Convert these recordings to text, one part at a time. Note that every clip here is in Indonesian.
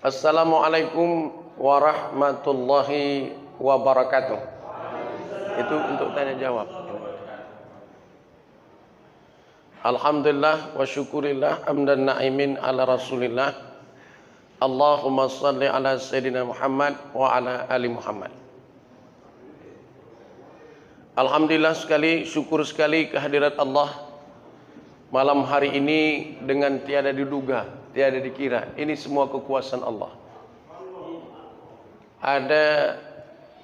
Assalamualaikum warahmatullahi wabarakatuh. Itu untuk tanya jawab. Alhamdulillah wa syukurillah hamdan na'imin ala rasulillah. Allahumma salli ala sayyidina Muhammad wa ala ali Muhammad. Alhamdulillah sekali, syukur sekali kehadirat Allah malam hari ini dengan tiada diduga, tiada dikira. Ini semua kekuasaan Allah. Ada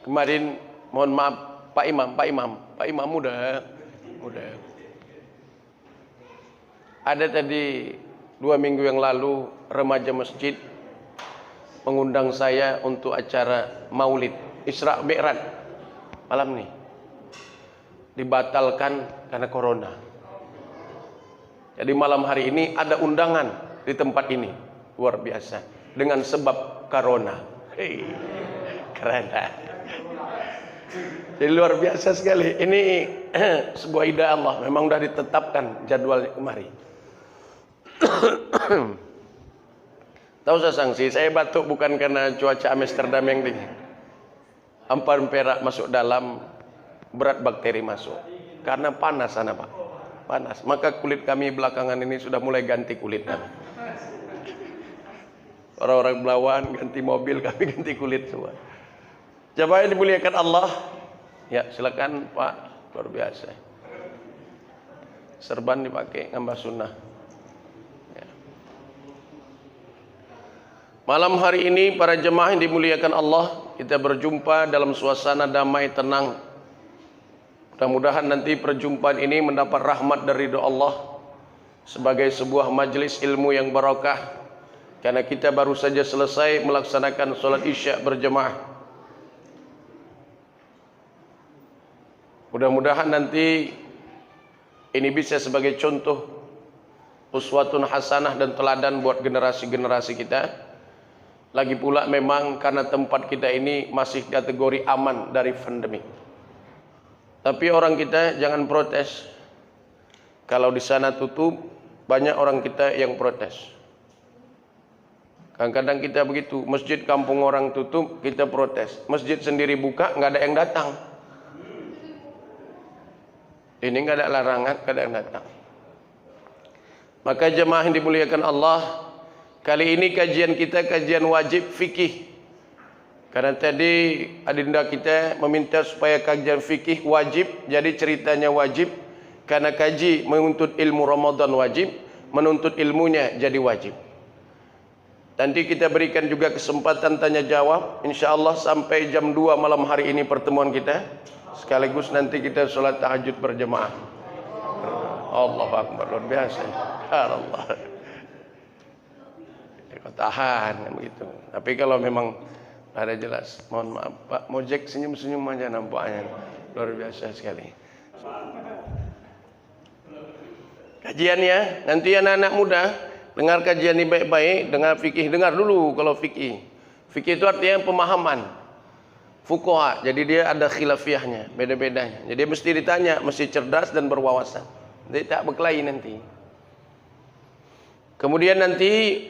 kemarin, mohon maaf, Pak Imam muda. Ada tadi 2 minggu yang lalu remaja masjid mengundang saya untuk acara Maulid Isra Mi'raj malam nih. Dibatalkan karena corona. Jadi malam hari ini ada undangan di tempat ini, luar biasa, dengan sebab corona. Keren. Jadi luar biasa sekali. Ini sebuah ide Allah. Memang sudah ditetapkan jadwalnya kemari. Tahu saya sanksi, saya batuk bukan karena cuaca Amsterdam yang dingin. Ampar perak masuk dalam, berat bakteri masuk. Karena panas sana Pak. Panas. Maka kulit kami belakangan ini sudah mulai ganti kulit kami. Orang-orang Belawan ganti mobil, kami ganti kulit semua. Jamaah yang dimuliakan Allah. Ya silakan Pak, luar biasa. Serban dipakai ngambah sunnah. Ya. Malam hari ini para jemaah yang dimuliakan Allah, kita berjumpa dalam suasana damai tenang. Mudah-mudahan nanti perjumpaan ini mendapat rahmat dari ridho Allah sebagai sebuah majelis ilmu yang barakah, karena kita baru saja selesai melaksanakan sholat isya berjemaah. Mudah-mudahan nanti ini bisa sebagai contoh uswatun hasanah dan teladan buat generasi-generasi kita. Lagi pula memang karena tempat kita ini masih kategori aman dari pandemi. Tapi orang kita jangan protes. Kalau di sana tutup, banyak orang kita yang protes. Kadang-kadang kita begitu, masjid kampung orang tutup, kita protes. Masjid sendiri buka, nggak ada yang datang. Ini nggak ada larangan, nggak ada yang datang. Maka jemaah yang dimuliakan Allah, kali ini kajian kita kajian wajib fikih. Karena tadi adinda kita meminta supaya kajian fikih wajib, jadi ceritanya wajib. Karena kaji menuntut ilmu Ramadan wajib, menuntut ilmunya jadi wajib. Nanti kita berikan juga kesempatan tanya jawab, insyaallah sampai jam 2 malam hari ini pertemuan kita. Sekaligus nanti kita sholat tahajud berjemaah. Allahu Akbar, luar biasa. Allah. Kau tahan kan begitu. Tapi kalau memang ada jelas, mohon maaf Pak Mojek senyum-senyum aja nampaknya, luar biasa sekali. Kajiannya nanti anak-anak muda dengar kajian ini baik-baik, dengar fikih, dengar dulu kalau fikih. Fikih itu artinya pemahaman. Fuqaha, jadi dia ada khilafiyahnya, beda-bedanya. Jadi mesti ditanya, mesti cerdas dan berwawasan. Jadi tak berkelahi nanti. Kemudian nanti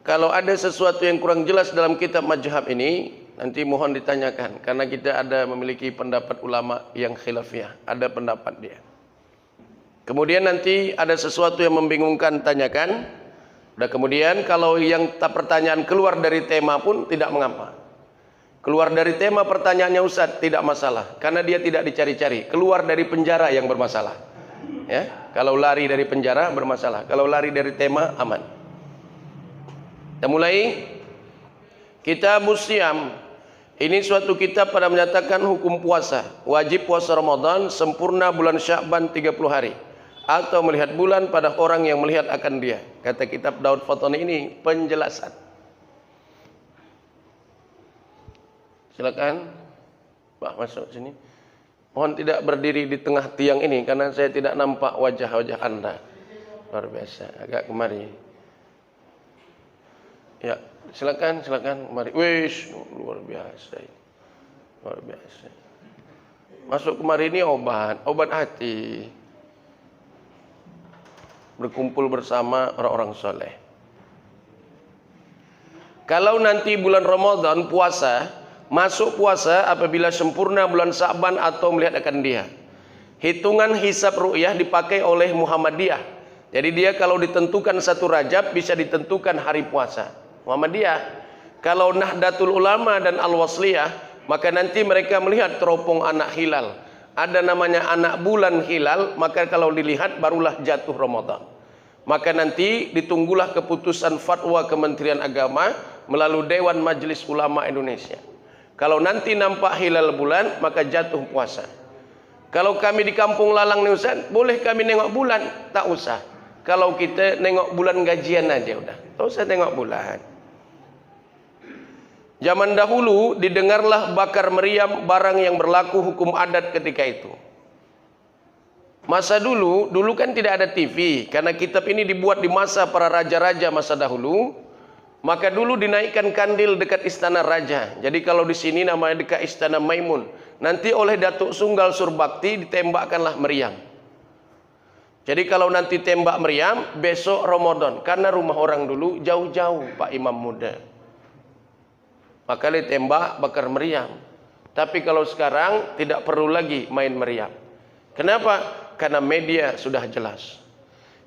kalau ada sesuatu yang kurang jelas dalam kitab mazhab ini, nanti mohon ditanyakan. Karena kita ada memiliki pendapat ulama yang khilafiyah. Ada pendapat dia. Kemudian nanti ada sesuatu yang membingungkan, tanyakan. Dan kemudian kalau yang pertanyaan keluar dari tema pun tidak mengapa. Keluar dari tema pertanyaannya Ustaz, tidak masalah. Karena dia tidak dicari-cari. Keluar dari penjara yang bermasalah. Ya, kalau lari dari penjara bermasalah. Kalau lari dari tema aman. Kita mulai kitab Musyam. Ini suatu kitab pada menyatakan hukum puasa. Wajib puasa Ramadan sempurna bulan Sya'ban 30 hari. Atau melihat bulan pada orang yang melihat akan dia. Kata kitab Daud Fatoni ini penjelasan. Silakan Pak masuk sini. Mohon tidak berdiri di tengah tiang ini karena saya tidak nampak wajah-wajah Anda. Luar biasa. Agak kemari. Ya, silakan mari. Wish, luar biasa. Luar biasa. Masuk kemari ini obat hati. Berkumpul bersama orang-orang soleh. Kalau nanti bulan Ramadan puasa, masuk puasa apabila sempurna bulan Sa'ban atau melihat akan dia. Hitungan hisab ru'yah dipakai oleh Muhammadiyah. Jadi dia kalau ditentukan 1 Rajab bisa ditentukan hari puasa. Muhammadiyah. Kalau Nahdlatul Ulama dan Al-Wasliyah, maka nanti mereka melihat teropong anak hilal. Ada namanya anak bulan hilal, maka kalau dilihat barulah jatuh Ramadan. Maka nanti ditunggulah keputusan fatwa Kementerian Agama melalui Dewan Majelis Ulama Indonesia. Kalau nanti nampak hilal bulan, maka jatuh puasa. Kalau kami di Kampung Lalang nih Ustaz, boleh kami nengok bulan? Tak usah. Kalau kita nengok bulan gajian aja udah. Tak usah tengok bulan. Zaman dahulu didengarlah bakar meriam barang yang berlaku hukum adat ketika itu. Masa dulu kan tidak ada TV, karena kitab ini dibuat di masa para raja-raja masa dahulu. Maka dulu dinaikkan kandil dekat istana raja. Jadi kalau di sini namanya dekat istana Maimun. Nanti oleh Datuk Sunggal Surbakti ditembakkanlah meriam. Jadi kalau nanti tembak meriam, besok Ramadan. Karena rumah orang dulu jauh-jauh Pak Imam Muda. Maka ditembak bakar meriam. Tapi kalau sekarang tidak perlu lagi main meriam. Kenapa? Karena media sudah jelas.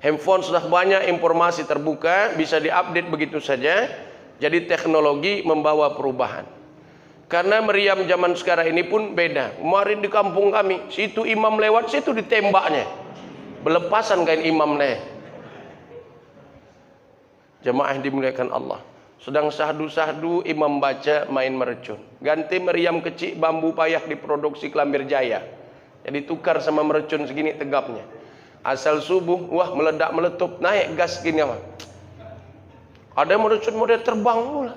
Handphone sudah banyak, informasi terbuka, bisa diupdate begitu saja. Jadi teknologi membawa perubahan. Karena meriam zaman sekarang ini pun beda. Kemarin di kampung kami, situ imam lewat, situ ditembaknya. Belepasan kain imam nih. Jemaah yang dimuliakan Allah. Sedang sahdu-sahdu imam baca main mercun. Ganti meriam kecil bambu payah diproduksi Kelambir Jaya. Jadi tukar sama mercun segini tegapnya. Asal subuh, wah meledak meletup, naik gas gini apa? Ada mercun model terbang pula.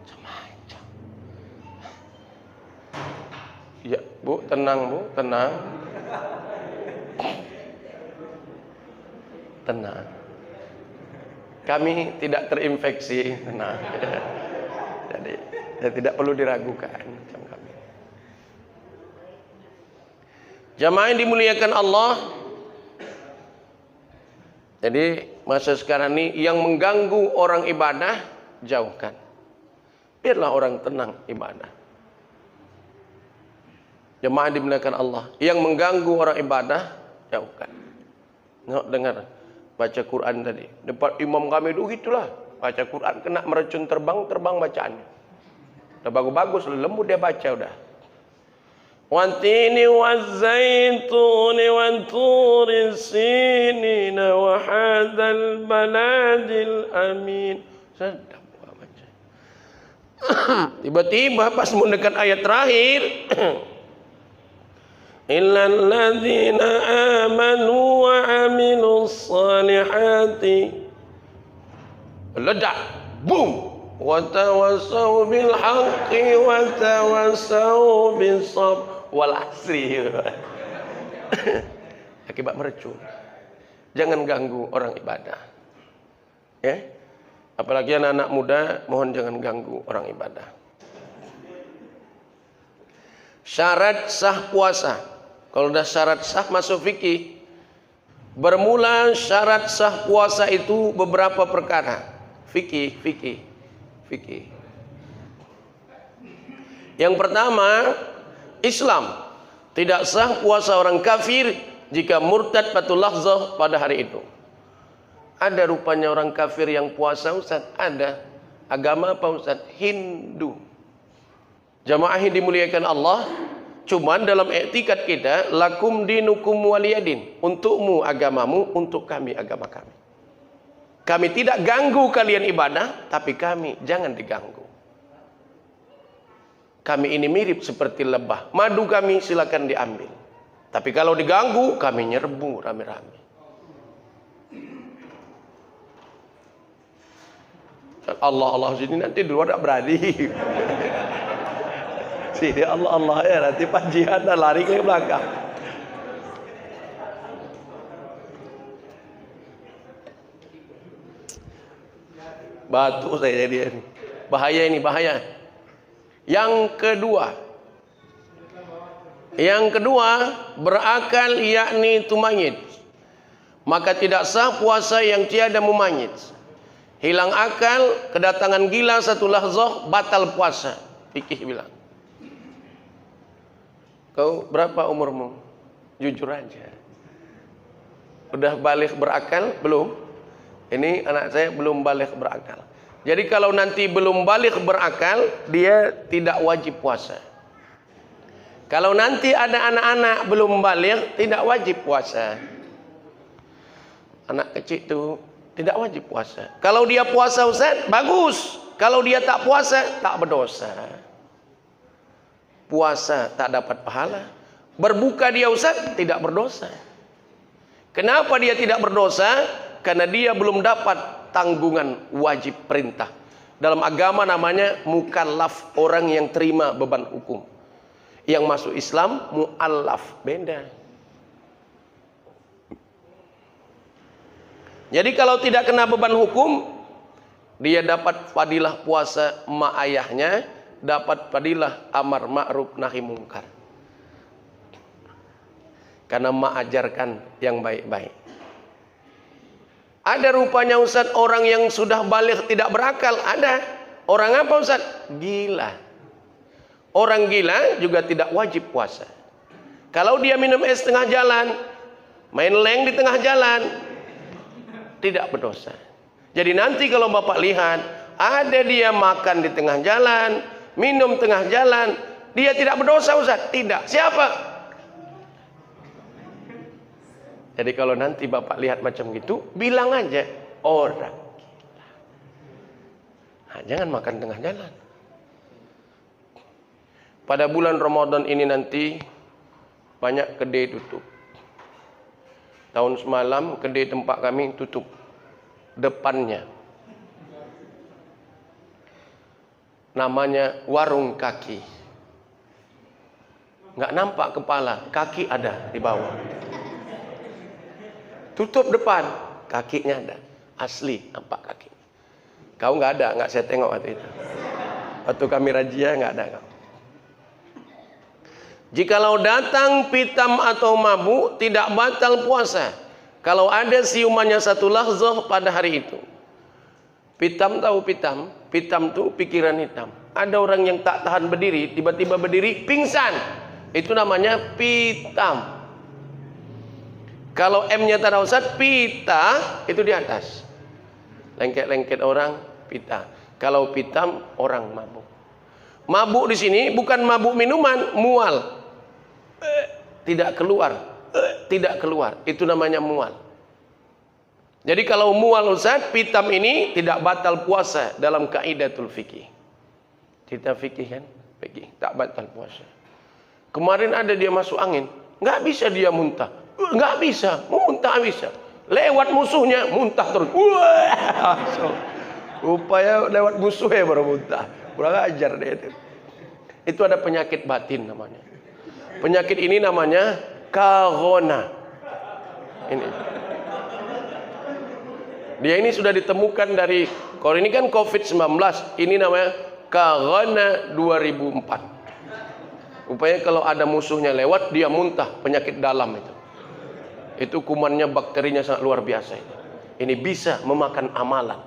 Macam-macam. Ya Bu, tenang Bu, tenang. Tenang. Kami tidak terinfeksi, tenang. Jadi tidak perlu diragukan macam kami. Jamaah yang dimuliakan Allah. Jadi masa sekarang ini yang mengganggu orang ibadah jauhkan. Biarlah orang tenang ibadah. Jamaah yang dimuliakan Allah. Yang mengganggu orang ibadah jauhkan. Dengar. Baca Quran tadi. Depan imam kami dulu gitulah. Baca Quran kena mercun terbang bacaannya. Udah bagus-bagus, lembut dia baca udah. Wantini wazzaituni wanturi sinina wa hadal baladil amin. Sedap baca. Tiba-tiba pas mendekat ayat terakhir illal ladzina amanu wa amilus salihati ledak boom wa tawassaw bil haqqi wa tawassaw bis sabr wal asri. Akibat mercun. Jangan ganggu orang ibadah. Ya. Apalagi anak-anak muda, mohon jangan ganggu orang ibadah. Syarat sah puasa. Kalau sudah syarat sah masuk fikih. Bermula syarat sah puasa itu beberapa perkara. Fikih. Yang pertama, Islam. Tidak sah puasa orang kafir jika murtad fatul lahzah pada hari itu. Ada rupanya orang kafir yang puasa Ustaz? Ada. Agama apa Ustaz? Hindu. Jamaah yang dimuliakan Allah. Cuman dalam etikat kita, lakum dinukum waliyadin. Untukmu agamamu, untuk kami agama kami. Kami tidak ganggu kalian ibadah, tapi kami jangan diganggu. Kami ini mirip seperti lebah. Madu kami silakan diambil. Tapi kalau diganggu, kami nyerbu rame-rame. Allah sini nanti di luar tak berani. Sini Allah ya, nanti pas jihad dah lari ke belakang. Batu saya dia ni. Bahaya ini, bahaya. Yang kedua berakal yakni tumayyiz. Maka tidak sah puasa yang tiada mumayyiz. Hilang akal, kedatangan gila satu lahzah, batal puasa. Fikih bilang. Kau berapa umurmu? Jujur aja. Udah balik berakal? Belum. Ini anak saya belum balik berakal. Jadi kalau nanti belum balik berakal, dia tidak wajib puasa. Kalau nanti ada anak-anak belum balik, tidak wajib puasa. Anak kecil itu tidak wajib puasa. Kalau dia puasa Ustaz, bagus. Kalau dia tak puasa, tak berdosa. Puasa tak dapat pahala. Berbuka dia Ustaz, tidak berdosa. Kenapa dia tidak berdosa? Karena dia belum dapat tanggungan wajib perintah. Dalam agama namanya mukallaf, orang yang terima beban hukum. Yang masuk Islam muallaf, beda. Jadi kalau tidak kena beban hukum, dia dapat fadilah puasa mak ayahnya, dapat fadilah amar ma'ruf nahi mungkar. Karena mak ajarkan yang baik-baik. Ada rupanya Ustaz orang yang sudah balik tidak berakal, ada. Orang apa Ustaz? Gila. Orang gila juga tidak wajib puasa. Kalau dia minum es tengah jalan, main leng di tengah jalan, tidak berdosa. Jadi nanti kalau Bapak lihat, ada dia makan di tengah jalan, minum tengah jalan, dia tidak berdosa Ustaz? Tidak. Siapa? Jadi kalau nanti Bapak lihat macam gitu, bilang aja orang gila. Nah, jangan makan tengah jalan. Pada bulan Ramadan ini nanti banyak kedai tutup. Tahun semalam kedai tempat kami tutup depannya. Namanya warung kaki. Nggak nampak kepala, kaki ada di bawah. Tutup depan, kakinya ada. Asli nampak kaki. Kau nggak ada, nggak saya tengok waktu itu. Waktu kami razia nggak ada kau. Jikalau datang pitam atau mabuk, tidak batal puasa. Kalau ada siumannya satu lahzah pada hari itu. Pitam tahu pitam? Pitam itu pikiran hitam. Ada orang yang tak tahan berdiri, tiba-tiba berdiri, pingsan. Itu namanya pitam. Kalau M-nya tak ada Ustaz, pita, itu di atas. Lengket-lengket orang, pita. Kalau pitam, orang mabuk. Mabuk di sini bukan mabuk minuman, mual. Tidak keluar, tidak keluar. Itu namanya mual. Jadi kalau mual Ustaz, pitam ini tidak batal puasa dalam kaidatul fikih. Kita fikih kan, fikih tak batal puasa. Kemarin ada dia masuk angin, nggak bisa dia muntah, nggak bisa, muntah bisa. Lewat musuhnya muntah terus. Wah, upaya lewat musuhnya baru muntah. Kurang ajar dia itu. Itu ada penyakit batin namanya. Penyakit ini namanya corona. Ini. Dia ini sudah ditemukan dari, kalau ini kan COVID-19, ini namanya corona 2004. Rupanya kalau ada musuhnya lewat, dia muntah, penyakit dalam itu. Itu kumannya, bakterinya sangat luar biasa itu. Ini bisa memakan amalan.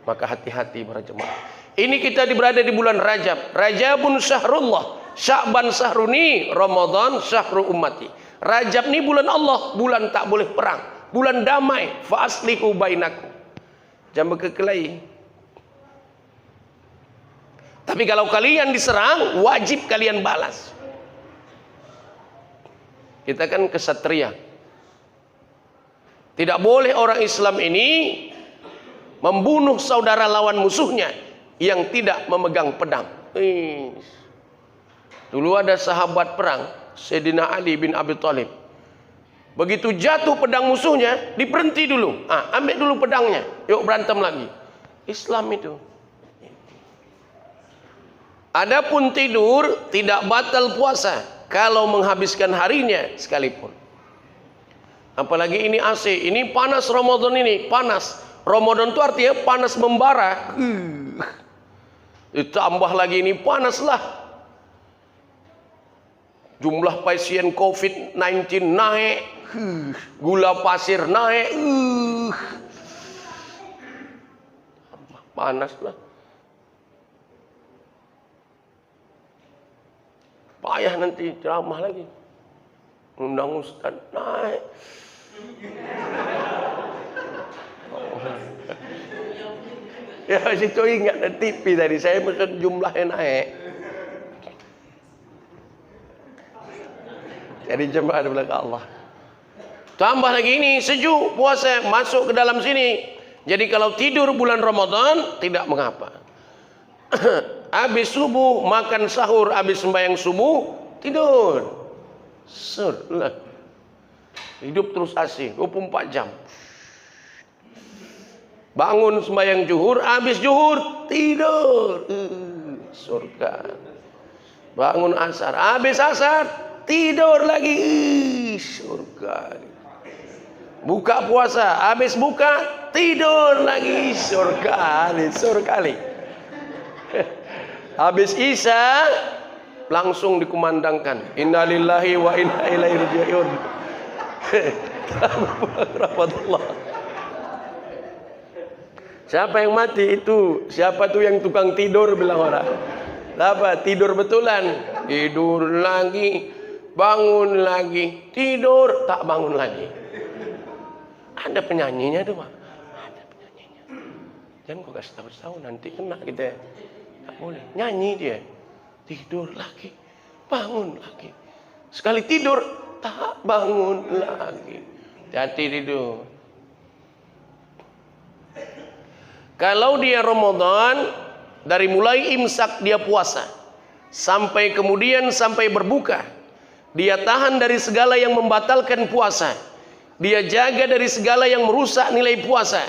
Maka hati-hati para jemaah. Ini kita berada di bulan Rajab. Rajabun syahrullah, Sya'ban syahruni, Ramadan syahru ummati. Rajab ini bulan Allah, bulan tak boleh perang, bulan damai. Fa aslihu bainakum. Jangan berkelahi. Tapi kalau kalian diserang, wajib kalian balas. Kita kan kesatria. Tidak boleh orang Islam ini membunuh saudara lawan musuhnya yang tidak memegang pedang. Dulu ada sahabat perang, Sayyidina Ali bin Abi Thalib. Begitu jatuh pedang musuhnya, diberhenti dulu. Ambil dulu pedangnya, yuk berantem lagi. Islam itu. Adapun tidur tidak batal puasa kalau menghabiskan harinya sekalipun. Apalagi ini AC, ini panas Ramadan ini, panas. Ramadan itu artinya panas membara. Ditambah lagi ini panaslah. Jumlah pasien COVID-19 naik. Gula pasir naik. panas lah. Payah nanti ceramah lagi. Undang ustaz naik. Ya situ ingat ada TV tadi, saya maksud jumlahnya naik. Jadi jemaah di belakang Allah. Tambah lagi ini sejuk puasa masuk ke dalam sini. Jadi kalau tidur bulan Ramadan tidak mengapa. Habis subuh makan sahur, habis sembahyang subuh tidur. Surlah. Hidup terus asing 24 jam. Bangun sembahyang zuhur, habis zuhur tidur. Surga. Bangun asar, habis asar tidur lagi. Surga. Buka puasa, habis buka tidur lagi. Surga. Surga. Habis isya langsung dikumandangkan innalillahi wa inna ilaihi raji'un. Rahmatullah. Siapa yang mati itu? Siapa tuh yang tukang tidur bilang orang? Apa? Tidur betulan. Tidur lagi, bangun lagi, tidur tak bangun lagi. Ada penyanyinya tuh, Pak. Ada penyanyinya. Jangan kau kasih tahu nanti kena kita. Tak boleh. Nyanyi dia. Tidur lagi, bangun lagi. Sekali tidur tak bangun lagi. Hati tidur. Kalau dia Ramadan, dari mulai imsak dia puasa sampai kemudian sampai berbuka, dia tahan dari segala yang membatalkan puasa, dia jaga dari segala yang merusak nilai puasa,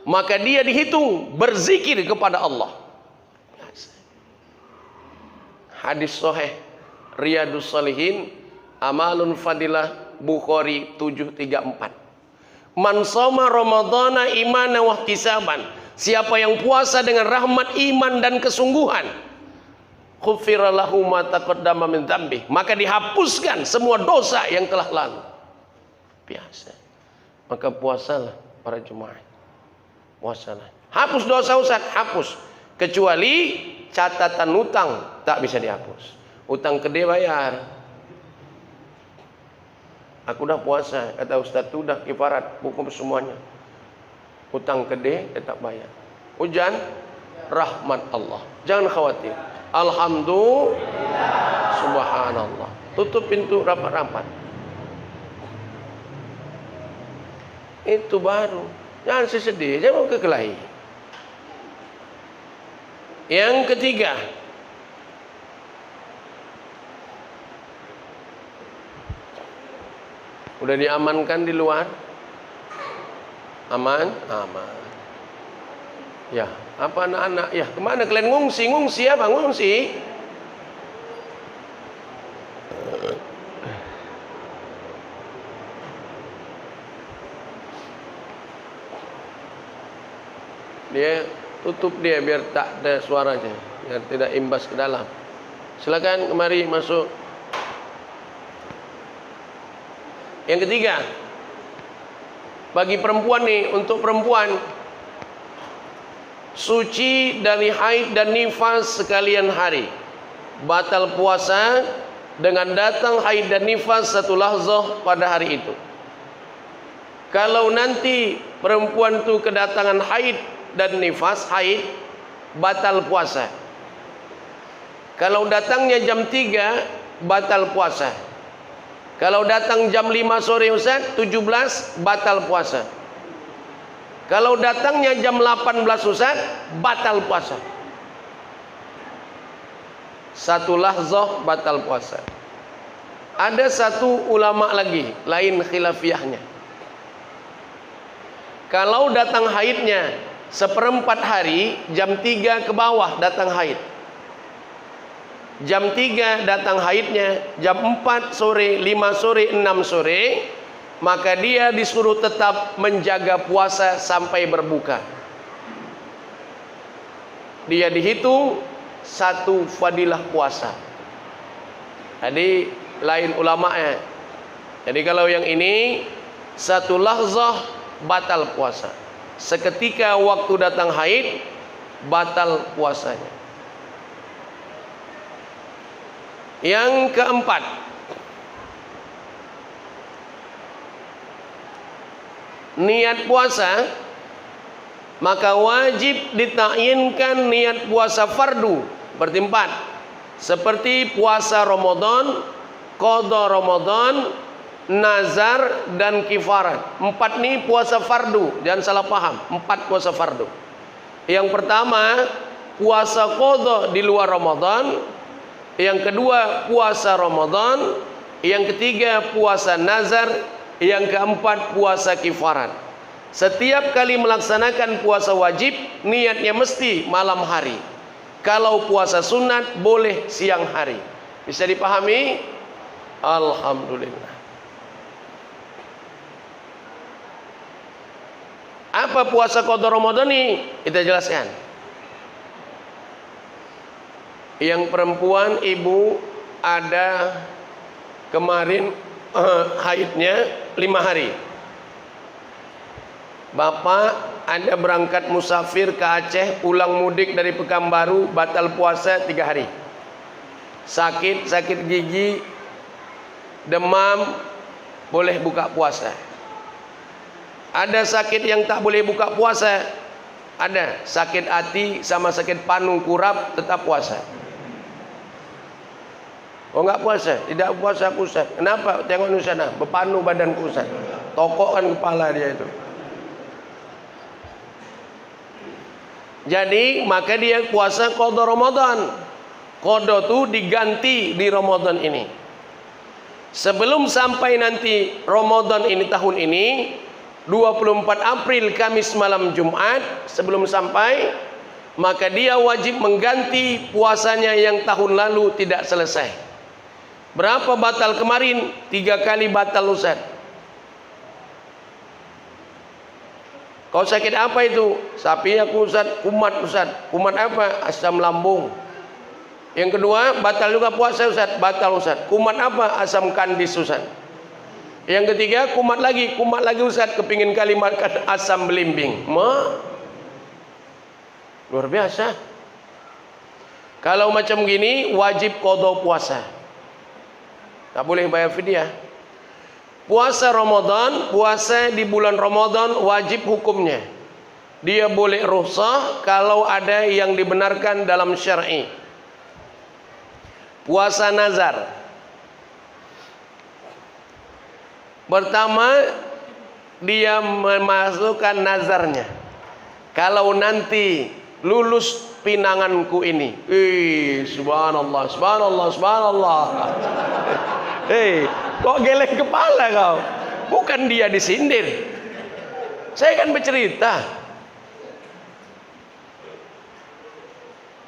maka dia dihitung berzikir kepada Allah. Hadis sahih Riyadus Shalihin, Amalun Fadilah, Bukhari 734. Man shoma Ramadhana imanan wa ihtisaban, siapa yang puasa dengan rahmat iman dan kesungguhan, ghufira lahu ma taqaddama min dzambi, maka dihapuskan semua dosa yang telah lalu. Biasa. Maka puasalah para jemaah. Puasalah. Hapus dosa Ustaz, hapus. Kecuali catatan utang tak bisa dihapus. Utang gede bayar. Aku dah puasa, kata Ustaz tu dah kifarat hukum semuanya. Utang gede tetap bayar. Hujan rahmat Allah. Jangan khawatir. Alhamdulillah. Subhanallah. Tutup pintu rapat-rapat. Itu baru. Jangan sedih, jangan kekelahi. Yang ketiga, udah diamankan di luar? Aman? Aman. Ya, apa anak-anak? Ya, kemana kalian ngungsi? Ngungsi apa? Ngungsi? Dia tutup dia biar tak ada suaranya, biar tidak imbas ke dalam. Silakan kemari masuk. Yang ketiga, bagi perempuan nih, untuk perempuan suci dari haid dan nifas sekalian hari, batal puasa dengan datang haid dan nifas satu lahzah pada hari itu. Kalau nanti perempuan tu kedatangan haid dan nifas, haid batal puasa. Kalau datangnya jam 3 batal puasa. Kalau datang jam 5 sore Ustaz 17 batal puasa. Kalau datangnya jam 18 Ustaz batal puasa. Satu lahzah batal puasa. Ada satu ulama lagi lain khilafiyahnya. Kalau datang haidnya seperempat hari, jam 3 ke bawah datang haid. Jam 3 datang haidnya, jam 4 sore, 5 sore, 6 sore, maka dia disuruh tetap menjaga puasa sampai berbuka. Dia dihitung satu fadilah puasa. Jadi lain ulamanya. Jadi kalau yang ini satu lahzah batal puasa. Seketika waktu datang haid, batal puasanya. Yang keempat, niat puasa, maka wajib ditayinkan niat puasa fardu. Berarti 4. Seperti puasa Ramadan, qada Ramadan, nazar, dan kifarat. 4 ini puasa fardu, jangan salah paham. 4 puasa fardu. Yang pertama, puasa qada di luar Ramadan. Yang kedua, puasa Ramadan. Yang ketiga, puasa nazar. Yang keempat, puasa kifarat. Setiap kali melaksanakan puasa wajib, niatnya mesti malam hari. Kalau puasa sunat, boleh siang hari. Bisa dipahami? Alhamdulillah. Apa puasa qada Ramadan ini? Kita jelaskan. Yang perempuan, ibu, ada kemarin haidnya 5 hari. Bapak Anda berangkat musafir ke Aceh, pulang mudik dari Pekanbaru, batal puasa 3 hari. Sakit gigi, demam, boleh buka puasa. Ada sakit yang tak boleh buka puasa. Ada sakit hati sama sakit panu kurap, tetap puasa. Oh, enggak puasa? Tidak puasa Ustaz. Kenapa? Tengok di sana, berpanu badanku Ustaz. Tokokkan kepala dia itu. Jadi maka dia puasa qada Ramadan. Qada itu diganti di Ramadan ini. Sebelum sampai nanti Ramadan ini tahun ini 24 April Kamis malam Jumat, sebelum sampai, maka dia wajib mengganti puasanya yang tahun lalu tidak selesai. Berapa batal kemarin? 3 kali batal Ustaz. Kau sakit apa itu? Sapi aku Ustaz, kumat Ustaz. Kumat apa? Asam lambung. Yang kedua, batal juga puasa Ustaz. Batal Ustaz. Kumat apa? Asam kandis Ustaz. Yang ketiga, kumat lagi Ustaz, kepingin kali makan asam belimbing. Luar biasa. Kalau macam gini wajib qada puasa. Tak boleh bayar fidyah. Puasa Ramadan, puasa di bulan Ramadan wajib hukumnya. Dia boleh rukhsah kalau ada yang dibenarkan dalam syar'i. Puasa nazar. Pertama, dia memasukkan nazarnya. Kalau nanti lulus pinanganku ini, subhanallah, subhanallah, subhanallah. Kok geleng kepala kau? Bukan dia disindir. Saya kan bercerita.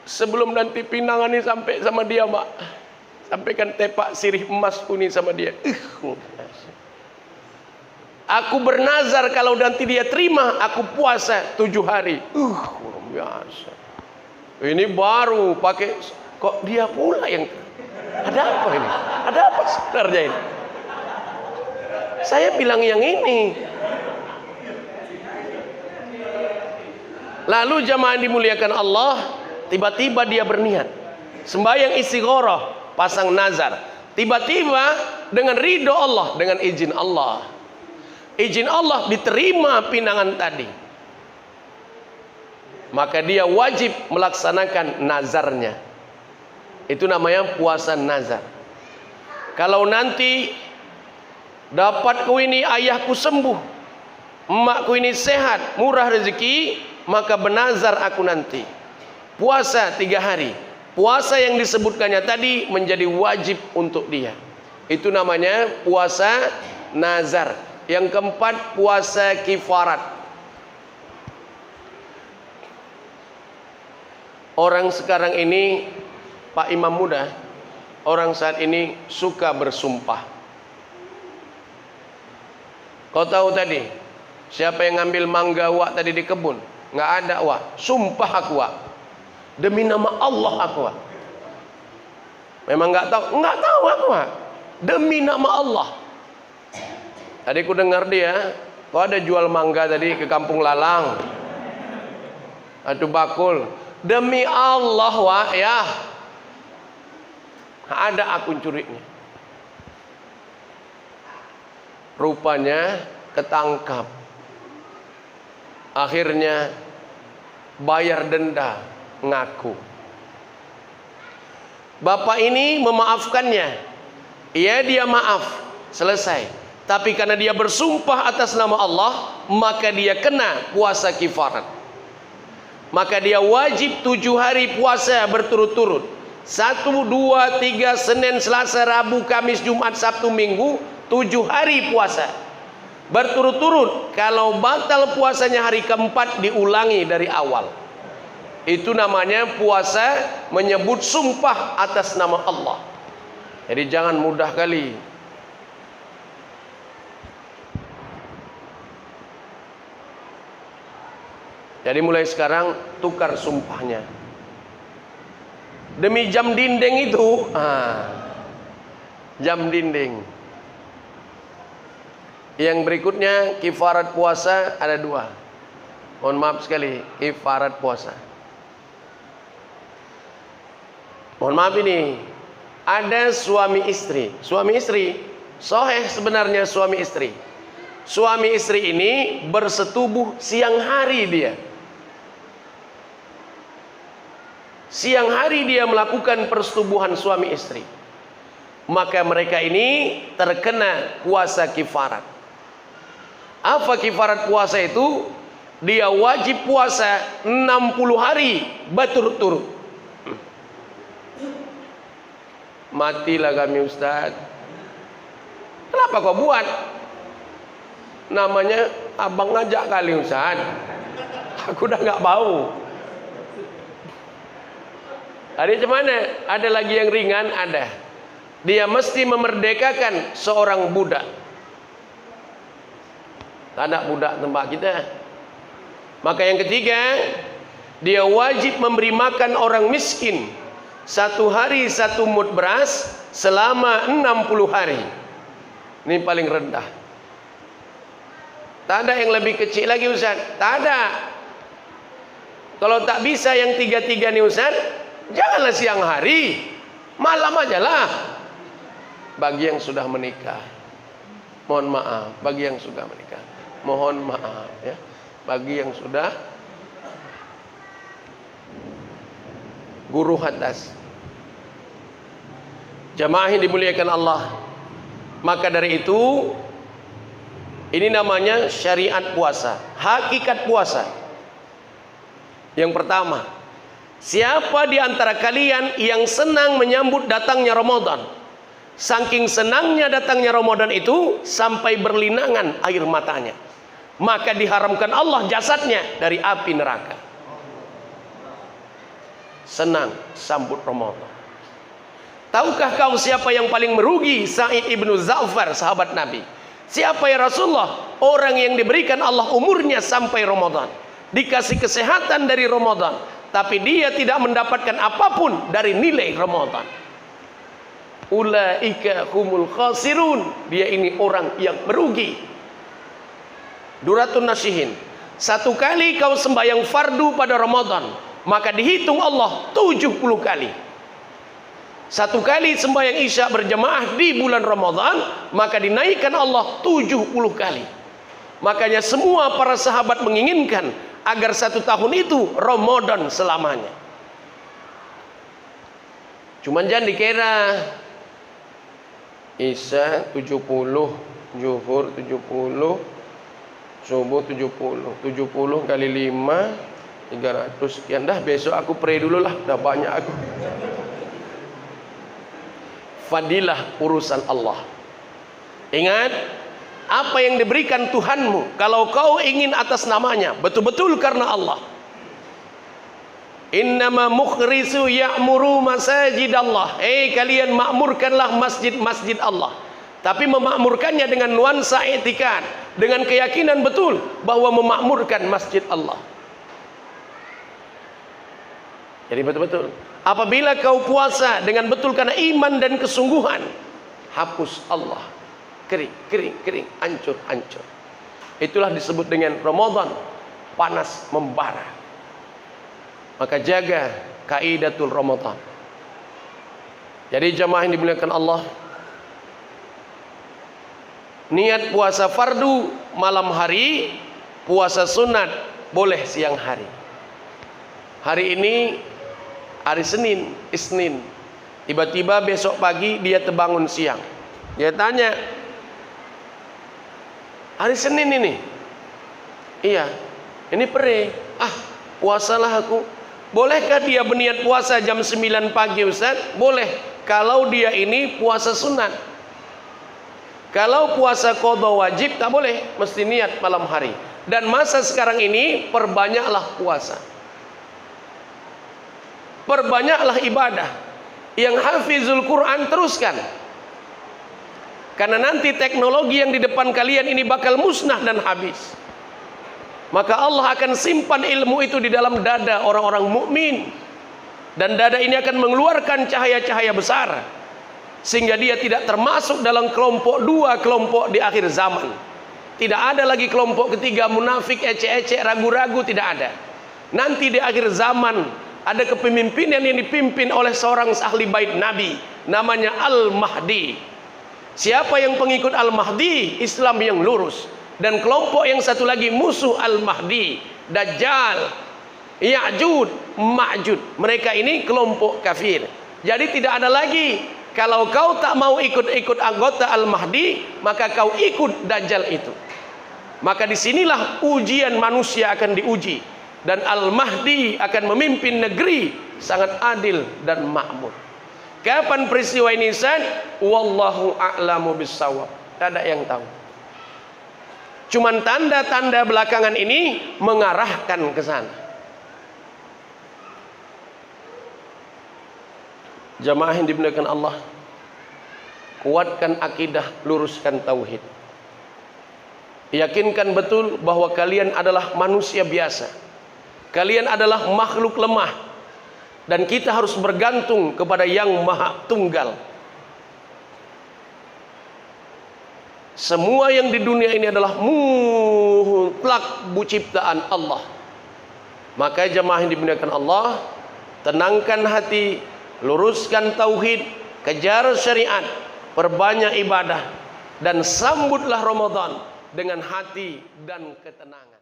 Sebelum nanti pinangan ini sampai sama dia, Mak. Sampaikan tepak sirih emasku ini sama dia. Aku bernazar kalau nanti dia terima, aku puasa 7 hari. Luar biasa. Ini baru pakai, kok dia pula yang, ada apa ini? Ada apa sebenarnya ini? Saya bilang yang ini. Lalu jamaah dimuliakan Allah, tiba-tiba dia berniat sembahyang istigharah, pasang nazar. Tiba-tiba dengan ridho Allah, dengan izin Allah. Izin Allah diterima pinangan tadi. Maka dia wajib melaksanakan nazarnya. Itu namanya puasa nazar. Kalau nanti dapatku ini ayahku sembuh, emakku ini sehat, murah rezeki, maka bernazar aku nanti puasa 3 hari. Puasa yang disebutkannya tadi menjadi wajib untuk dia. Itu namanya puasa nazar. Yang keempat, puasa kifarat. Orang sekarang ini, Pak Imam Muda, orang saat ini suka bersumpah. Kau tahu tadi, siapa yang ngambil mangga wak tadi di kebun? Nggak ada wak. Sumpah aku wak. Demi nama Allah aku wak. Memang nggak tahu aku wak. Demi nama Allah. Tadi ku dengar dia, kok ada jual mangga tadi ke Kampung Lalang. Aduh bakul. Demi Allah wah ya, ada akun curignya. Rupanya ketangkap. Akhirnya bayar denda, ngaku. Bapak ini memaafkannya. Iya, dia maaf, selesai. Tapi karena dia bersumpah atas nama Allah, maka dia kena puasa kifarat. Maka dia wajib 7 hari puasa berturut-turut. 1, 2, 3, Senin, Selasa, Rabu, Kamis, Jumat, Sabtu, Minggu. 7 hari puasa berturut-turut. Kalau batal puasanya hari keempat, diulangi dari awal. Itu namanya puasa menyebut sumpah atas nama Allah. Jadi jangan mudah kali. Jadi mulai sekarang tukar sumpahnya. Demi jam dinding itu, jam dinding. Yang berikutnya kifarat puasa ada 2. Mohon maaf sekali, kifarat puasa. Mohon maaf ini, ada suami istri. Suami istri, soheh sebenarnya suami istri. Suami istri ini bersetubuh siang hari dia. Siang hari dia melakukan persetubuhan suami istri. Maka mereka ini terkena puasa kifarat. Apa kifarat puasa itu? Dia wajib puasa 60 hari berturut-turut. Matilah kami Ustaz. Kenapa kau buat? Namanya abang ngajak kali Ustaz. Aku udah gak mau. Ada mana? Ada lagi yang ringan? Ada. Dia mesti memerdekakan seorang budak. Anak budak tempat kita. Maka yang ketiga, dia wajib memberi makan orang miskin 1 hari 1 mud beras selama 60 hari. Ini paling rendah. Tak ada yang lebih kecil lagi Ustaz. Tak ada. Kalau tak bisa yang 3-3 nih Ustaz, janganlah siang hari, malam aja lah. Bagi yang sudah menikah, mohon maaf. Bagi yang sudah menikah, mohon maaf ya. Bagi yang sudah guru atas, jamaah yang dimuliakan Allah. Maka dari itu, ini namanya syariat puasa, hakikat puasa. Yang pertama, siapa di antara kalian yang senang menyambut datangnya Ramadan? Saking senangnya datangnya Ramadan itu sampai berlinangan air matanya, maka diharamkan Allah jasadnya dari api neraka. Senang sambut Ramadan. Tahukah kau siapa yang paling merugi? Sa'id ibnu Za'far, sahabat Nabi. Siapa ya Rasulullah? Orang yang diberikan Allah umurnya sampai Ramadan, dikasih kesehatan dari Ramadan, tapi dia tidak mendapatkan apapun dari nilai Ramadan. Ulaika humul khasirun. Dia ini orang yang merugi. Duratun Nasihin. 1 kali kau sembahyang fardu pada Ramadan, maka dihitung Allah 70 kali. 1 kali sembahyang Isya berjamaah di bulan Ramadan, maka dinaikkan Allah 70 kali. Makanya semua para sahabat menginginkan agar 1 tahun itu Ramadan selamanya. Cuman jangan dikira Isya 70, Zuhur 70, Subuh 70. 70 kali 5 300 sekian. Dah besok aku pray dulu lah, dah banyak aku. Fadilah urusan Allah. Ingat, apa yang diberikan Tuhanmu, kalau kau ingin atas namanya, betul-betul karena Allah. Innama mukhrisu ya'muru masajid Allah. Kalian makmurkanlah masjid-masjid Allah. Tapi memakmurkannya dengan nuansa etikad, dengan keyakinan betul bahwa memakmurkan masjid Allah. Jadi betul-betul, apabila kau puasa dengan betul karena iman dan kesungguhan, hapus Allah. Kering, hancur. Itulah disebut dengan Ramadan panas membara. Maka jaga kaidatul Ramadan. Jadi jamaah yang dimuliakan Allah, niat puasa fardu malam hari, puasa sunat boleh siang hari. Hari ini hari Senin, Isnin. Tiba-tiba besok pagi dia terbangun siang. Dia tanya, hari Senin ini? Iya, ini pere. Puasalah aku. Bolehkah dia berniat puasa jam 9 pagi Ustaz? Boleh. Kalau dia ini puasa sunat. Kalau puasa qadha wajib tak boleh, mesti niat malam hari. Dan masa sekarang ini perbanyaklah puasa. Perbanyaklah ibadah. Yang hafizul Quran teruskan. Karena nanti teknologi yang di depan kalian ini bakal musnah dan habis. Maka Allah akan simpan ilmu itu di dalam dada orang-orang mukmin. Dan dada ini akan mengeluarkan cahaya-cahaya besar. Sehingga dia tidak termasuk dalam kelompok dua kelompok di akhir zaman. Tidak ada lagi kelompok ketiga munafik, ecek-ecek, ragu-ragu, tidak ada. Nanti di akhir zaman ada kepemimpinan yang dipimpin oleh seorang ahli bait Nabi. Namanya Al-Mahdi. Siapa yang pengikut Al-Mahdi? Islam yang lurus. Dan kelompok yang satu lagi musuh Al-Mahdi, Dajjal, Ya'jud, Ma'jud. Mereka ini kelompok kafir. Jadi tidak ada lagi, kalau kau tak mau ikut-ikut anggota Al-Mahdi, maka kau ikut Dajjal itu. Maka disinilah ujian manusia akan diuji. Dan Al-Mahdi akan memimpin negeri sangat adil dan makmur. Kapan peristiwa ini Ustaz? Wallahu a'lamu bissawab. Tak ada yang tahu. Cuman tanda-tanda belakangan ini mengarahkan ke sana. Jamaah yang dimuliakan Allah, kuatkan akidah, luruskan tauhid. Yakinkan betul bahwa kalian adalah manusia biasa. Kalian adalah makhluk lemah. Dan kita harus bergantung kepada Yang Maha Tunggal. Semua yang di dunia ini adalah mutlak ciptaan Allah. Maka jamaah yang dimuliakan Allah, tenangkan hati, luruskan tauhid, kejar syariat, perbanyak ibadah, dan sambutlah Ramadan dengan hati dan ketenangan.